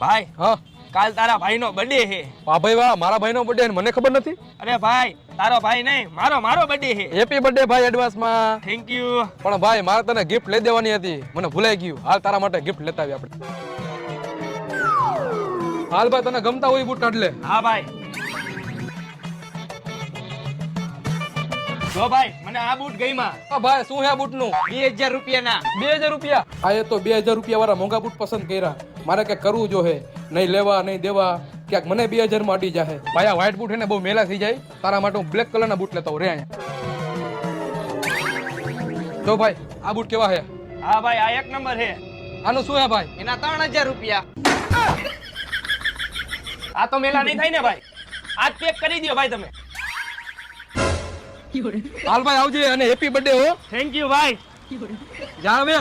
ભાઈ હા કાલ તારા ભાઈનો બર્થડે છે. વાહ ભાઈ વાહ, મારા ભાઈનો બર્થડે મને ખબર નથી. અરે ભાઈ તારો ભાઈ નહીં મારો બર્થડે છે. હેપી બર્થડે ભાઈ એડવાન્સમાં. Thank you. પણ ભાઈ મારે તને ગિફ્ટ લઈ દેવાની હતી, મને ભૂલાઈ ગયું. હાલ તારા માટે ગિફ્ટ લેતા આવી આપણે. હાલ ભાઈ તને ગમતા હોય બૂટ કાઢ લે. હા ભાઈ. જો ભાઈ મને આ બૂટ ગઈમાં. હા ભાઈ શું હે આ બૂટ નું? 2000 રૂપિયાના. 2000 રૂપિયા? આ એ તો 2000 રૂપિયા વાળા મોંઘા બૂટ પસંદ કર્યા. મારે કઈ કરવું જો હે, નહીં લેવા નહીં દેવા, ક્યાંક મને 2000 માં અડી જાહે. ભાઈ આ વ્હાઈટ બૂટ હે ને બહુ મેલા થઈ જાય, તારા માટે હું બ્લેક કલર ના બૂટ લેતા હું રે અહીંયા. જો ભાઈ આ બૂટ કેવા હે? હા ભાઈ આ એક નંબર છે. આનું શું હે ભાઈ? એના 3000 રૂપિયા. આ તો મેલા નહીં થાય ને ભાઈ. આજ પેક કરી દો ભાઈ તમે. હાલ ભાઈ આવજે અને હેપી બર્થડે હો. થેન્ક યુ ભાઈ. જા હવે.